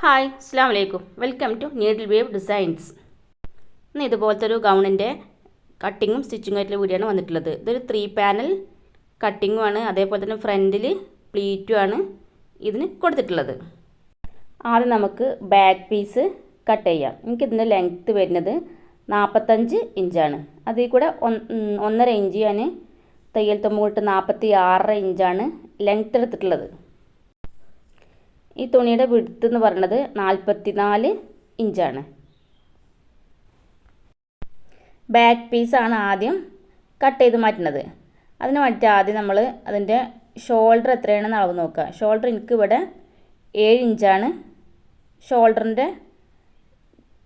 Hi അസ്സാം വലൈക്കും welcome to Needle Wave Designs. ഇന്ന് ഇതുപോലത്തെ ഒരു ഗൗണിൻ്റെ കട്ടിങ്ങും സ്റ്റിച്ചിങ്ങും ആയിട്ടുള്ള വീഡിയോയാണ് വന്നിട്ടുള്ളത്. ഇതൊരു 3 പാനൽ കട്ടിങ്ങുമാണ്, അതേപോലെ തന്നെ ഫ്രണ്ടിൽ പ്ലീറ്റുമാണ് ഇതിന് കൊടുത്തിട്ടുള്ളത്. ആദ്യം നമുക്ക് ബാക്ക് പീസ് കട്ട് ചെയ്യാം. എനിക്കിതിൻ്റെ ലെങ്ത്ത് വരുന്നത് 45 ഇഞ്ചാണ്. അതിൽ കൂടെ 1.5 ഇഞ്ച് ഞാൻ തയ്യൽ തുമ്പ് 46 ഇഞ്ചാണ് ലെങ്ത്ത് എടുത്തിട്ടുള്ളത്. ഈ തുണിയുടെ വിഡ്ത്ത് എന്ന് പറയുന്നത് 44 ഇഞ്ചാണ്. ബാക്ക് പീസാണ് ആദ്യം കട്ട് ചെയ്ത് മാറ്റുന്നത്. അതിന് വേണ്ടിയിട്ട് ആദ്യം നമ്മൾ അതിൻ്റെ ഷോൾഡർ എത്രയാണെന്ന് അളവ് നോക്കുക. ഷോൾഡർ എനിക്ക് ഇവിടെ 7 ഇഞ്ചാണ് ഷോൾഡറിൻ്റെ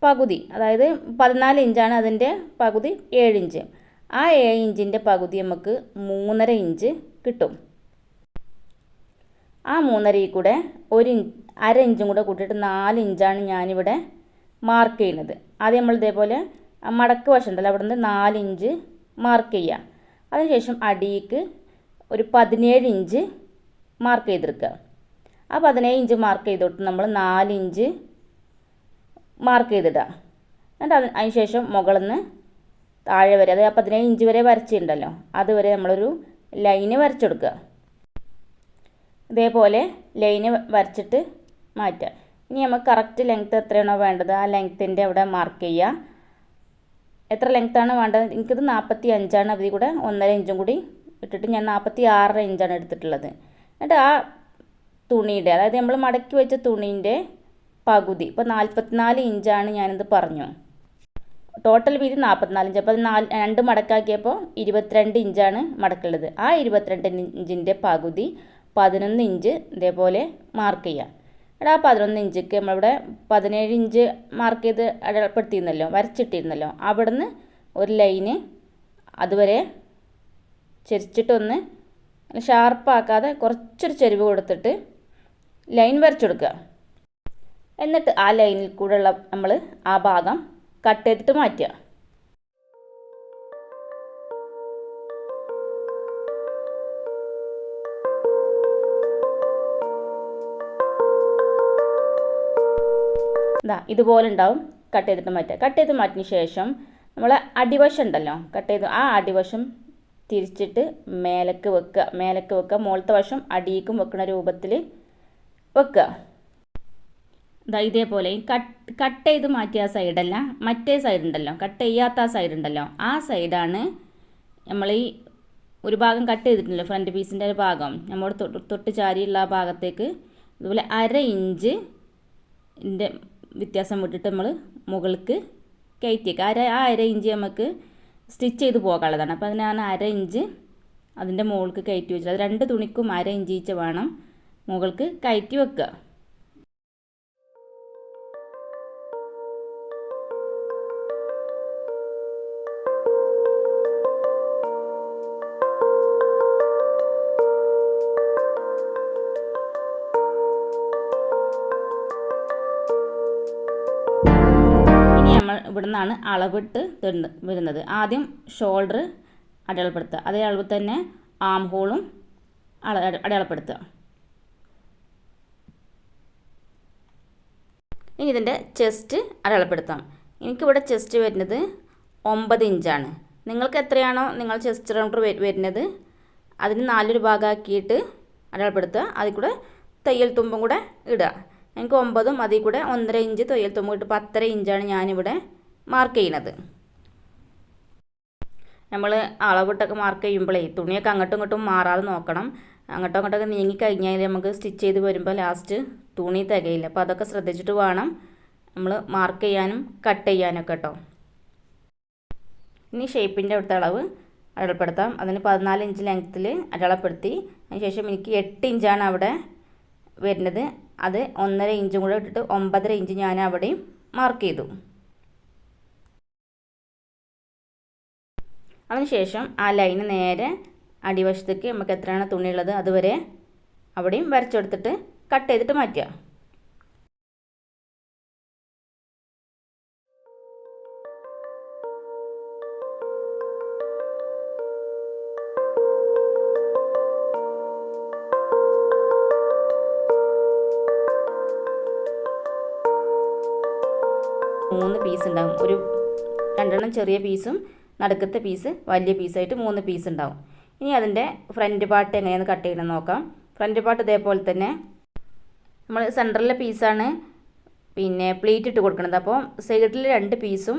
പകുതി, അതായത് 14 ഇഞ്ചാണ് അതിൻ്റെ പകുതി, 7 ഇഞ്ച്. ആ 7 ഇഞ്ചിൻ്റെ പകുതി നമുക്ക് 3.5 ഇഞ്ച് കിട്ടും. ആ 3.5 കൂടെ അര ഇഞ്ചും കൂടെ കൂട്ടിയിട്ട് 4 ഇഞ്ചാണ് ഞാനിവിടെ മാർക്ക് ചെയ്യുന്നത്. ആദ്യം നമ്മൾ ഇതേപോലെ മടക്ക് വശം ഉണ്ടല്ലോ, അവിടെ നിന്ന് 4 ഇഞ്ച് മാർക്ക് ചെയ്യുക. അതിനുശേഷം അടിയിക്ക് ഒരു 17 ഇഞ്ച് മാർക്ക് ചെയ്തെടുക്കുക. ആ 17 ഇഞ്ച് മാർക്ക് ചെയ്തിട്ട് നമ്മൾ 4 ഇഞ്ച് മാർക്ക് ചെയ്തിടുക. എന്നിട്ട് അതിനുശേഷം മുകളിൽ നിന്ന് താഴെ വരെ, അത് 17 ഇഞ്ച് വരെ വരച്ചിട്ടുണ്ടല്ലോ, അതുവരെ നമ്മളൊരു ലൈന് വരച്ചെടുക്കുക. ഇതേപോലെ ലൈന് വരച്ചിട്ട് മാറ്റുക. ഇനി നമുക്ക് കറക്റ്റ് ലെങ്ത്ത് എത്രയാണോ വേണ്ടത് ആ ലെങ്ത്തിൻ്റെ അവിടെ മാർക്ക് ചെയ്യുക. എത്ര ലെങ്ത്താണ് വേണ്ടത്? എനിക്കിത് 45ആണ്. അതിൽ കൂടെ 1.5 ഇഞ്ചും കൂടി ഇട്ടിട്ട് ഞാൻ 46 ഇഞ്ചാണ് എടുത്തിട്ടുള്ളത്. എന്നിട്ട് ആ തുണിയുടെ, അതായത് നമ്മൾ മടക്കി വെച്ച തുണീൻ്റെ പകുതി, ഇപ്പോൾ 44 ഇഞ്ചാണ് ഞാനിത് പറഞ്ഞു. ടോട്ടൽ വീതി 44 ഇഞ്ച്. അപ്പോൾ 2 മടക്കാക്കിയപ്പോൾ 22 ഇഞ്ചാണ് മടക്കുള്ളത്. ആ 22 ഇഞ്ചിൻ്റെ പകുതി 11 ഇഞ്ച് ഇതേപോലെ മാർക്ക് ചെയ്യുക. എടാ 11 ഇഞ്ചിക്ക് നമ്മളിവിടെ 17 ഇഞ്ച് മാർക്ക് ചെയ്ത് അടയാളപ്പെടുത്തിയിരുന്നല്ലോ, വരച്ചിട്ടിരുന്നല്ലോ, അവിടുന്ന് ഒരു ലൈന് അതുവരെ ചെരിച്ചിട്ടൊന്ന് ഷാർപ്പാക്കാതെ കുറച്ചൊരു ചെരിവ് കൊടുത്തിട്ട് ലൈൻ വരച്ചെടുക്കുക. എന്നിട്ട് ആ ലൈനിൽ കൂടെയുള്ള നമ്മൾ ആ ഭാഗം കട്ട് ചെയ്തിട്ട് മാറ്റുക. ഇതുപോലെ ഉണ്ടാവും. കട്ട് ചെയ്തിട്ട് മാറ്റുക. കട്ട് ചെയ്ത് മാറ്റിയ ശേഷം നമ്മൾ അടിവശം ഉണ്ടല്ലോ, കട്ട് ചെയ്ത് ആ അടിവശം തിരിച്ചിട്ട് മേലേക്ക് വെക്കുക. മുകളിലത്തെ വശം അടിയിക്കും വെക്കുന്ന രൂപത്തിൽ വെക്കുക. ഇതേപോലെ കട്ട് ചെയ്ത് മാറ്റിയ സൈഡല്ല, മറ്റേ സൈഡ് ഉണ്ടല്ലോ, കട്ട് ചെയ്യാത്ത ആ സൈഡ് ഉണ്ടല്ലോ, ആ സൈഡാണ് നമ്മൾ ഈ ഒരു ഭാഗം കട്ട് ചെയ്തിട്ടുണ്ടല്ലോ, ഫ്രണ്ട് പീസിൻ്റെ ഒരു ഭാഗം നമ്മൾ തൊട്ട് ചാരിയുള്ള ആ ഭാഗത്തേക്ക് ഇതുപോലെ 1/2 ഇഞ്ച് വ്യത്യാസം വിട്ടിട്ട് നമ്മൾ മുകൾക്ക് കയറ്റിയേക്കുക. ആ 1/2 ഇഞ്ച് നമുക്ക് സ്റ്റിച്ച് ചെയ്ത് പോകാനുള്ളതാണ്. അപ്പോൾ അതിനാണ് 1/2 ഇഞ്ച് അതിൻ്റെ മുകൾക്ക് കയറ്റി വെച്ചത്. അത് 2 തുണിക്കും 1/2 ഇഞ്ച് വീതം വേണം മുകൾക്ക് കയറ്റി വെക്കുക. ഇവിടെ നിന്നാണ് അളവിട്ട് വരുന്നത്. ആദ്യം ഷോൾഡർ അടയാളപ്പെടുത്തുക. അതേ അളവിൽ തന്നെ ആം ഹോളും അടയാളപ്പെടുത്തുക. ഇനി ഇതിൻ്റെ ചെസ്റ്റ് അടയാളപ്പെടുത്താം. എനിക്കിവിടെ ചെസ്റ്റ് വരുന്നത് 9 ഇഞ്ചാണ്. നിങ്ങൾക്ക് എത്രയാണോ നിങ്ങൾ ചെസ്റ്റ് റൗണ്ടർ വരുന്നത് അതിന് 4 ഭാഗമാക്കിയിട്ട് അടയാളപ്പെടുത്തുക. അതിൽ കൂടെ തയ്യൽ തുമ്പും കൂടെ ഇടുക. എനിക്ക് 9ഉം അതിൽ കൂടെ 1.5 ഇഞ്ച് തയ്യൽ തുമ്പ് ഇട്ട് 10.5 ഇഞ്ചാണ് ഞാനിവിടെ മാർക്ക് ചെയ്യുന്നത്. നമ്മൾ അളവിട്ടൊക്കെ മാർക്ക് ചെയ്യുമ്പോഴേ തുണിയൊക്കെ അങ്ങോട്ടും ഇങ്ങോട്ടും മാറാതെ നോക്കണം. അങ്ങോട്ടും ഇങ്ങോട്ടൊക്കെ നീങ്ങിക്കഴിഞ്ഞാൽ നമുക്ക് സ്റ്റിച്ച് ചെയ്ത് വരുമ്പോൾ ലാസ്റ്റ് തുണി തികയില്ല. അപ്പോൾ അതൊക്കെ ശ്രദ്ധിച്ചിട്ട് വേണം നമ്മൾ മാർക്ക് ചെയ്യാനും കട്ട് ചെയ്യാനൊക്കെ കേട്ടോ. ഇനി ഷേപ്പിൻ്റെ അവിടുത്തെ അളവ് അടയാളപ്പെടുത്താം. അതിന് 14 ഇഞ്ച് ലെങ്ത്തിൽ അടയാളപ്പെടുത്തി. അതിനുശേഷം എനിക്ക് 8 ഇഞ്ചാണ് അവിടെ വരുന്നത്. അത് 1.5 ഇഞ്ചും കൂടെ ഇട്ടിട്ട് 9.5 ഇഞ്ച് ഞാൻ അവിടെയും മാർക്ക് ചെയ്തു. അതിനുശേഷം ആ ലൈന് നേരെ അടിവശത്തേക്ക് നമുക്ക് എത്രയാണ് തുണിയുള്ളത് അതുവരെ അവിടെയും വരച്ചെടുത്തിട്ട് കട്ട് ചെയ്തിട്ട് മാറ്റുക. 3 പീസ് ഉണ്ടാകും. ഒരു 2 ചെറിയ പീസും നടുക്കത്തെ പീസ് വലിയ പീസായിട്ട് 3 പീസ് ഉണ്ടാവും. ഇനി അതിൻ്റെ ഫ്രണ്ട് പാർട്ട് എങ്ങനെയാണ് കട്ട് ചെയ്യണമെന്ന് നോക്കാം. ഫ്രണ്ട് പാർട്ട് ഇതേപോലെ തന്നെ നമ്മൾ സെൻറ്ററിലെ പീസാണ് പിന്നെ പ്ലീറ്റ് ഇട്ട് കൊടുക്കുന്നത്. അപ്പോൾ സൈഡിൽ 2 പീസും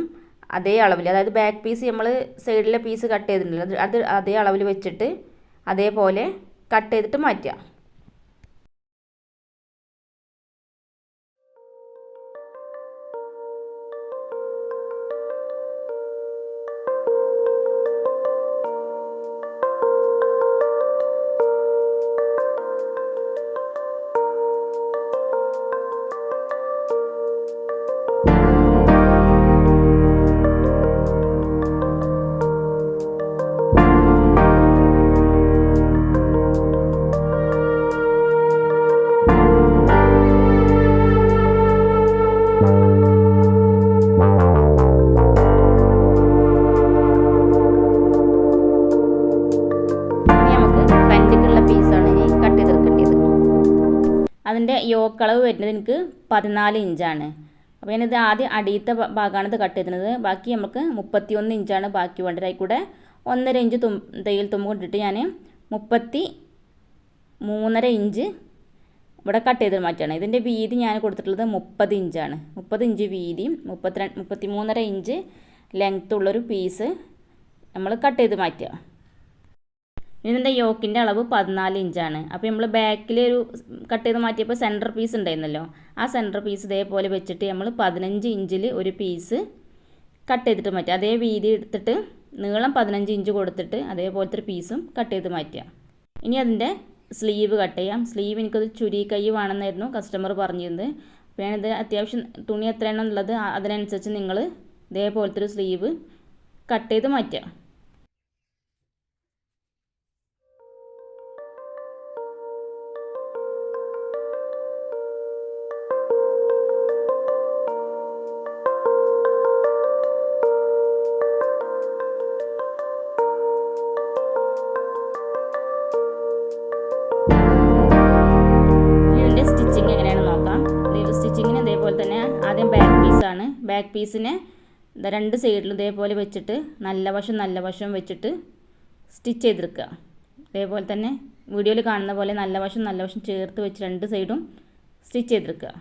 അതേ അളവിൽ, അതായത് ബാക്ക് പീസ് നമ്മൾ സൈഡിലെ പീസ് കട്ട് ചെയ്തിട്ടുണ്ടല്ലോ അത് അതേ അളവിൽ വെച്ചിട്ട് അതേപോലെ കട്ട് ചെയ്തിട്ട് മാറ്റുക. അതിൻ്റെ യോക്കളവ് വരുന്നത് എനിക്ക് 14 ഇഞ്ചാണ്. അപ്പോൾ ഞാനിത് ആദ്യം അടിയത്തെ ഭാഗമാണ് ഇത് കട്ട് ചെയ്തിരുന്നത്. ബാക്കി നമുക്ക് 31 ഇഞ്ചാണ് ബാക്കി വേണ്ടത്. അതിൽക്കൂടെ 1.5 ഇഞ്ച് തയ്യൽ തുമ്പ് കൊണ്ടിട്ട് ഞാൻ 33.5 ഇഞ്ച് ഇവിടെ കട്ട് ചെയ്ത് മാറ്റുകയാണ്. ഇതിൻ്റെ വീതി ഞാൻ കൊടുത്തിട്ടുള്ളത് 30 ഇഞ്ചാണ്. 30 ഇഞ്ച് വീതിയും 33.5 ഇഞ്ച് ലെങ്ത്ത് ഉള്ളൊരു പീസ് നമ്മൾ കട്ട് ചെയ്ത് മാറ്റുക. ഇനി ഇതിൻ്റെ യോക്കിൻ്റെ അളവ് 14 ഇഞ്ചാണ്. അപ്പോൾ നമ്മൾ ബാക്കിൽ ഒരു കട്ട് ചെയ്ത് മാറ്റിയപ്പോൾ സെൻറ്റർ പീസ് ഉണ്ടായിരുന്നല്ലോ, ആ സെൻറ്റർ പീസ് ഇതേപോലെ വെച്ചിട്ട് നമ്മൾ 15 ഇഞ്ചിൽ ഒരു പീസ് കട്ട് ചെയ്തിട്ട് മാറ്റുക. അതേ വീതി എടുത്തിട്ട് നീളം 15 ഇഞ്ച് കൊടുത്തിട്ട് അതേപോലത്തെ ഒരു പീസും കട്ട് ചെയ്ത് മാറ്റുക. ഇനി അതിൻ്റെ സ്ലീവ് കട്ട് ചെയ്യാം. സ്ലീവ് എനിക്കത് ചുരി കൈ വേണമെന്നായിരുന്നു കസ്റ്റമർ പറഞ്ഞിരുന്നത്. അപ്പോൾ ഞാനിത് അത്യാവശ്യം തുണി എത്രയാണോ ഉള്ളത് അതിനനുസരിച്ച് നിങ്ങൾ ഇതേപോലത്തെ ഒരു സ്ലീവ് കട്ട് ചെയ്ത് മാറ്റുക. ബാക്ക് പീസിനെ 2 സൈഡിലും ഇതേപോലെ വെച്ചിട്ട് നല്ല വശം വെച്ചിട്ട് സ്റ്റിച്ച് ചെയ്തെടുക്കുക. ഇതേപോലെ തന്നെ വീഡിയോയിൽ കാണുന്ന പോലെ നല്ല വശം ചേർത്ത് വെച്ച് 2 സൈഡും സ്റ്റിച്ച് ചെയ്തെടുക്കുക.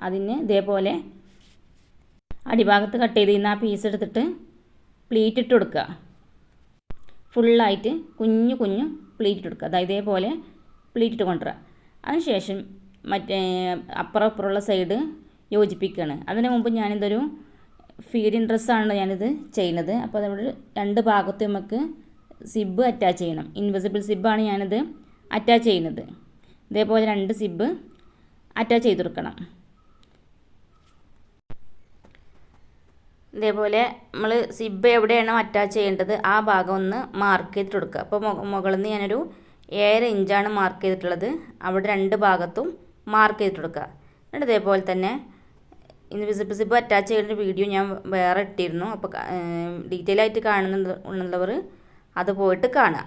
അതിന് ഇതേപോലെ അടിഭാഗത്ത് കട്ട് ചെയ്തിരുന്ന ആ പീസ് എടുത്തിട്ട് പ്ലീറ്റ് ഇട്ട് കൊടുക്കുക. ഫുള്ളായിട്ട് കുഞ്ഞു പ്ലീറ്റ് ഇട്ട് കൊടുക്കുക. അതായത് ഇതേപോലെ പ്ലീറ്റ് ഇട്ട് കൊണ്ടുവരിക. അതിനുശേഷം മറ്റേ അപ്പുറമുള്ള സൈഡ് യോജിപ്പിക്കുകയാണ്. അതിന് മുമ്പ് ഞാനിതൊരു ഫീഡിങ് ഡ്രസ്സാണ് ഞാനിത് ചെയ്യുന്നത്. അപ്പോൾ അതവിടെ 2 ഭാഗത്തും നമുക്ക് സിബ് അറ്റാച്ച് ചെയ്യണം. ഇൻവിസിബിൾ സിബാണ് ഞാനിത് അറ്റാച്ച് ചെയ്യുന്നത്. ഇതേപോലെ 2 സിബ് അറ്റാച്ച് ചെയ്ത് കൊടുക്കണം. ഇതേപോലെ നമ്മൾ സിബ് എവിടെയാണോ അറ്റാച്ച് ചെയ്യേണ്ടത് ആ ഭാഗം ഒന്ന് മാർക്ക് ചെയ്തിട്ട് കൊടുക്കുക. അപ്പോൾ മുകളിൽ നിന്ന് ഞാനൊരു 7 ഇഞ്ചാണ് മാർക്ക് ചെയ്തിട്ടുള്ളത്. അവിടെ 2 ഭാഗത്തും മാർക്ക് ചെയ്തിട്ട് കൊടുക്കുക. എന്നിട്ട് ഇതേപോലെ തന്നെ ഇൻവിസിബിൾ സിബ് അറ്റാച്ച് ചെയ്യുന്ന വീഡിയോ ഞാൻ വേറെ ഇട്ടിരുന്നു. അപ്പോൾ ഡീറ്റെയിൽ ആയിട്ട് കാണുന്നുള്ളവർ അത് പോയിട്ട് കാണുക.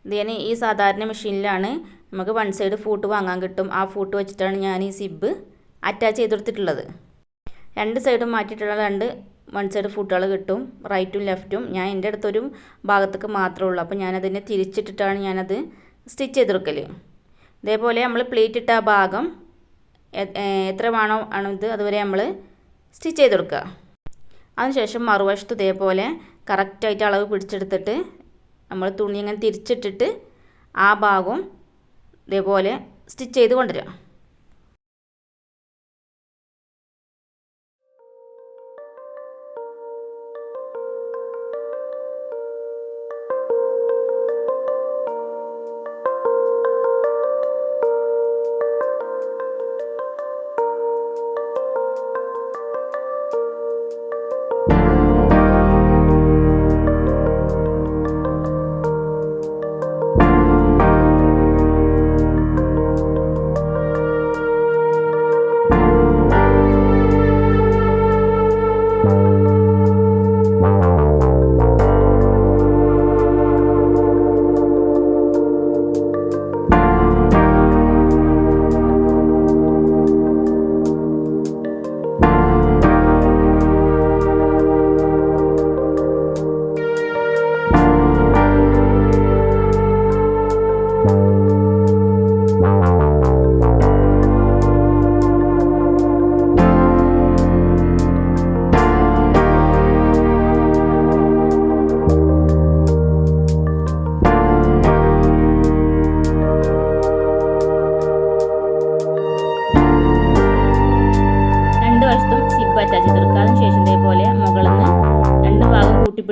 ഇത് ഞാൻ ഈ സാധാരണ മെഷീനിലാണ് നമുക്ക് 1 സൈഡ് ഫൂട്ട് വാങ്ങാൻ കിട്ടും. ആ ഫൂട്ട് വെച്ചിട്ടാണ് ഞാൻ ഈ സിബ് അറ്റാച്ച് ചെയ്ത് കൊടുത്തിട്ടുള്ളത്. 2 സൈഡും മാറ്റിയിട്ടുള്ള 2 1 സൈഡ് ഫൂട്ടുകൾ കിട്ടും, റൈറ്റും ലെഫ്റ്റും. ഞാൻ എൻ്റെ അടുത്തൊരു ഭാഗത്തേക്ക് മാത്രമേ ഉള്ളൂ. അപ്പോൾ ഞാനതിനെ തിരിച്ചിട്ടിട്ടാണ് ഞാനത് സ്റ്റിച്ച് ചെയ്ത് കൊടുക്കൽ. ഇതേപോലെ നമ്മൾ പ്ലേറ്റ് ഇട്ട ആ ഭാഗം എത്ര വേണോ ഇത് അതുവരെ നമ്മൾ സ്റ്റിച്ച് ചെയ്ത് കൊടുക്കുക. അതിനുശേഷം മറുവശത്ത് ഇതേപോലെ കറക്റ്റായിട്ട് അളവ് പിടിച്ചെടുത്തിട്ട് നമ്മൾ തുണി ഇങ്ങനെ തിരിച്ചിട്ടിട്ട് ആ ഭാഗവും ഇതേപോലെ സ്റ്റിച്ച് ചെയ്ത് കൊണ്ടുവരിക.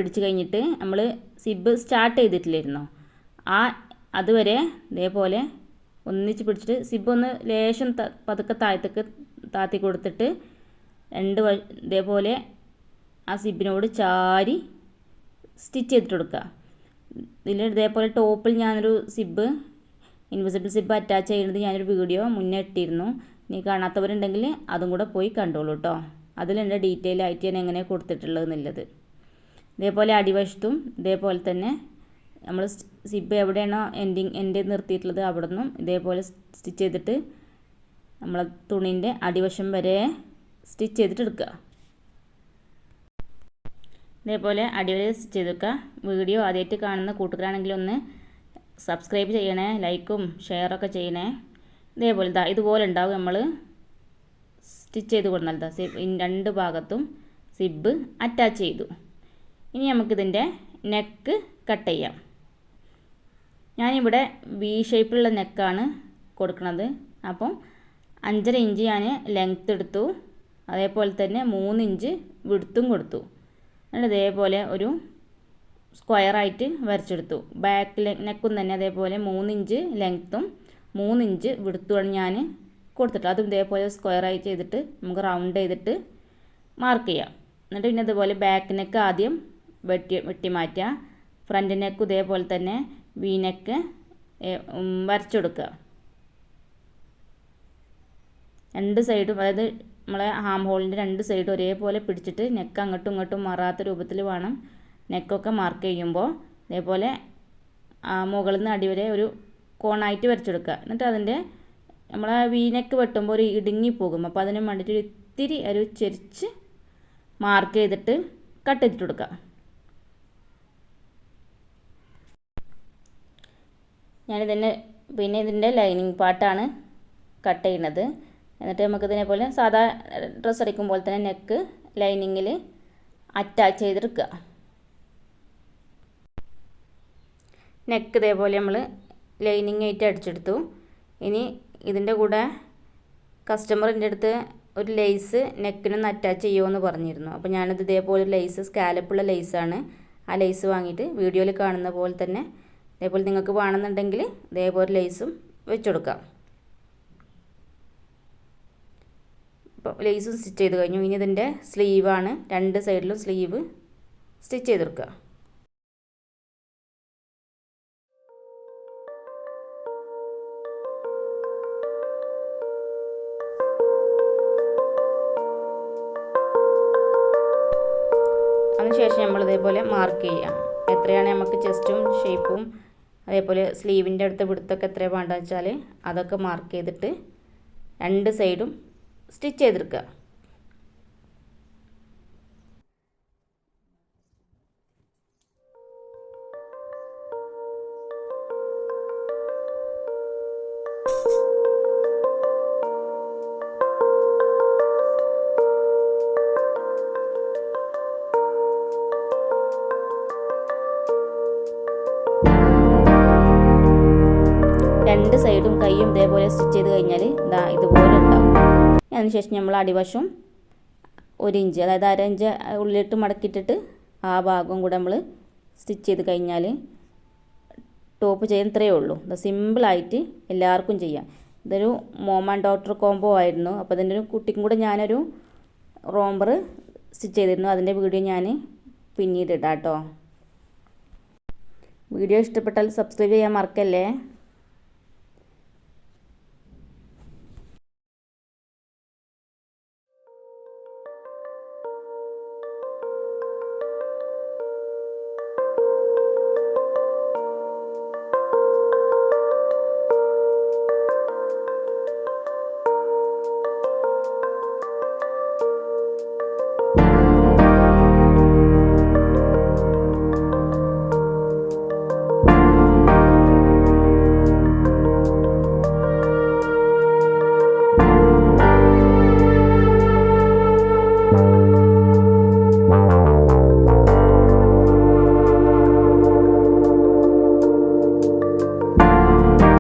പിടിച്ച് കഴിഞ്ഞിട്ട് നമ്മൾ സിബ് സ്റ്റാർട്ട് ചെയ്തിട്ടില്ലായിരുന്നോ, അതുവരെ ഇതേപോലെ ഒന്നിച്ച് പിടിച്ചിട്ട് സിബ് ഒന്ന് ലേശം പതുക്കെ താഴത്തേക്ക് താത്തി കൊടുത്തിട്ട് ഇതേപോലെ ആ സിബിനോട് ചാരി സ്റ്റിച്ച് ചെയ്തിട്ട് കൊടുക്കുക. ഇതിൽ ഇതേപോലെ ടോപ്പിൽ ഞാനൊരു ഇൻവിസിബിൾ സിബ് അറ്റാച്ച് ചെയ്യുന്നത് ഞാനൊരു വീഡിയോ മുന്നേ ഇട്ടിരുന്നു. ഇനി കാണാത്തവരുണ്ടെങ്കിൽ അതും കൂടെ പോയി കണ്ടോളൂ കേട്ടോ. അതിലെൻ്റെ ഡീറ്റെയിൽ ആയിട്ട് ഞാൻ എങ്ങനെ കൊടുത്തിട്ടുള്ളതെന്നുള്ളത്. ഇതേപോലെ അടിവശത്തും ഇതേപോലെ തന്നെ നമ്മൾ സിബ് എവിടെയാണോ എൻഡ് നിർത്തിയിട്ടുള്ളത് അവിടെ നിന്നും ഇതേപോലെ സ്റ്റിച്ച് ചെയ്തിട്ട് നമ്മൾ തുണീൻ്റെ അടിവശം വരെ സ്റ്റിച്ച് ചെയ്തിട്ട് എടുക്കുക. ഇതേപോലെ അടിവരെ സ്റ്റിച്ച് ചെയ്ത് വെക്കുക. വീഡിയോ ആദ്യമായിട്ട് കാണുന്ന കൂട്ടുകാരാണെങ്കിൽ ഒന്ന് സബ്സ്ക്രൈബ് ചെയ്യണേ, ലൈക്കും ഷെയറൊക്കെ ചെയ്യണേ. ഇതുപോലെ ഉണ്ടാവും നമ്മൾ സ്റ്റിച്ച് ചെയ്ത് കൊടുത്താൽ രണ്ട് ഭാഗത്തും സിബ് അറ്റാച്ച് ചെയ്തു. ഇനി നമുക്കിതിൻ്റെ നെക്ക് കട്ട് ചെയ്യാം. ഞാനിവിടെ വി ഷേപ്പിലുള്ള നെക്കാണ് കൊടുക്കുന്നത്. അപ്പം 5.5 ഇഞ്ച് ഞാൻ ലെങ്ത്ത് എടുത്തു, അതേപോലെ തന്നെ 3 ഇഞ്ച് വിഡ്ത്തും കൊടുത്തു. എന്നിട്ട് ഇതേപോലെ ഒരു സ്ക്വയറായിട്ട് വരച്ചെടുത്തു. ബാക്ക് നെക്കും തന്നെ അതേപോലെ 3 ഇഞ്ച് ലെങ്ത്തും 3 ഇഞ്ച് വിഡ്ത്തുമാണ് ഞാൻ കൊടുത്തിട്ട് അതും ഇതേപോലെ സ്ക്വയറായി ചെയ്തിട്ട് നമുക്ക് റൗണ്ട് ചെയ്തിട്ട് മാർക്ക് ചെയ്യാം. എന്നിട്ട് പിന്നെ ഇതുപോലെ ബാക്ക് നെക്ക് ആദ്യം വെട്ടി മാറ്റുക. ഫ്രണ്ട് നെക്ക് ഇതേപോലെ തന്നെ വി നെക്ക് വരച്ചെടുക്കുക. രണ്ട് സൈഡും, അതായത് നമ്മളെ ഹാം ഹോളിൻ്റെ രണ്ട് സൈഡും ഒരേപോലെ പിടിച്ചിട്ട് നെക്ക് അങ്ങോട്ടും ഇങ്ങോട്ടും മാറാത്ത രൂപത്തിൽ വേണം നെക്കൊക്കെ മാർക്ക് ചെയ്യുമ്പോൾ. ഇതേപോലെ മുകളിൽ നിന്ന് അടിവരെ ഒരു കോണായിട്ട് വരച്ചെടുക്കുക. എന്നിട്ട് അതിൻ്റെ നമ്മളെ വി നെക്ക് വെട്ടുമ്പോൾ ഒരു ഇടുങ്ങി പോകും. അപ്പോൾ അതിന് വേണ്ടിയിട്ട് ഇത്തിരി ഒരു ചെരിച്ച് മാർക്ക് ചെയ്തിട്ട് കട്ട് ചെയ്തിട്ട് കൊടുക്കുക. പിന്നെ ഇതിൻ്റെ ലൈനിങ് പാർട്ടാണ് കട്ട് ചെയ്യുന്നത്. എന്നിട്ട് നമുക്കിതിനെ സാധാ ഡ്രസ്സ് അടിക്കുമ്പോൾ തന്നെ നെക്ക് ലൈനിങ്ങിൽ അറ്റാച്ച് ചെയ്തെടുക്കുക. നെക്ക് ഇതേപോലെ നമ്മൾ ലൈനിങ് ആയിട്ട് അടിച്ചെടുത്തു. ഇനി ഇതിൻ്റെ കൂടെ കസ്റ്റമറിൻ്റെ അടുത്ത് ഒരു ലേസ് നെക്കിനൊന്ന് അറ്റാച്ച് ചെയ്യുമെന്ന് പറഞ്ഞിരുന്നു. അപ്പോൾ ഞാനിത് ഇതേപോലെ ലേസ് സ്കാലപ്പുള്ള ലേസാണ്. ആ ലേസ് വാങ്ങിയിട്ട് വീഡിയോയിൽ കാണുന്ന പോലെ തന്നെ ഇതേപോലെ നിങ്ങൾക്ക് വേണമെന്നുണ്ടെങ്കിൽ ഇതേപോലെ ലേസും വെച്ചുകൊടുക്കാം. ഇപ്പോൾ ലേസും സ്റ്റിച്ച് ചെയ്ത് കഴിഞ്ഞു. ഇനി ഇതിൻ്റെ സ്ലീവാണ്. രണ്ട് സൈഡിലും സ്ലീവ് സ്റ്റിച്ച് ചെയ്തെടുക്കുക. അതിനുശേഷം നമ്മൾ ഇതേപോലെ മാർക്ക് ചെയ്യാം. എത്രയാണ് നമുക്ക് ചെസ്റ്റും ഷേപ്പും അതേപോലെ സ്ലീവിൻ്റെ അടുത്ത വിടുത്തൊക്കെ എത്രയാണ് വേണ്ടതെന്ന് വെച്ചാൽ അതൊക്കെ മാർക്ക് ചെയ്തിട്ട് രണ്ട് സൈഡും സ്റ്റിച്ച് ചെയ്തെടുക്കുക. രണ്ട് സൈഡും കൈയും ഇതേപോലെ സ്റ്റിച്ച് ചെയ്ത് കഴിഞ്ഞാൽ ഇതുപോലെ ഉണ്ടാവും. അതിനുശേഷം നമ്മൾ അടിവശം 1 ഇഞ്ച്, അതായത് 1/2 ഇഞ്ച് ഉള്ളിലിട്ട് മടക്കിയിട്ടിട്ട് ആ ഭാഗവും കൂടെ നമ്മൾ സ്റ്റിച്ച് ചെയ്ത് കഴിഞ്ഞാൽ ടോപ്പ് ചെയ്യുന്ന ഇത്രയേ ഉള്ളൂ. ഇത് സിമ്പിളായിട്ട് എല്ലാവർക്കും ചെയ്യാം. ഇതൊരു മോം ആൻഡ് ഡോട്ടർ കോംബോ ആയിരുന്നു. അപ്പോൾ അതിൻ്റെ ഒരു കുട്ടിക്കും കൂടെ ഞാനൊരു റോംബർ സ്റ്റിച്ച് ചെയ്തിരുന്നു. അതിൻ്റെ വീഡിയോ ഞാൻ പിന്നീട് ഇടാം കേട്ടോ. വീഡിയോ ഇഷ്ടപ്പെട്ടാൽ സബ്സ്ക്രൈബ് ചെയ്യാൻ മറക്കല്ലേ.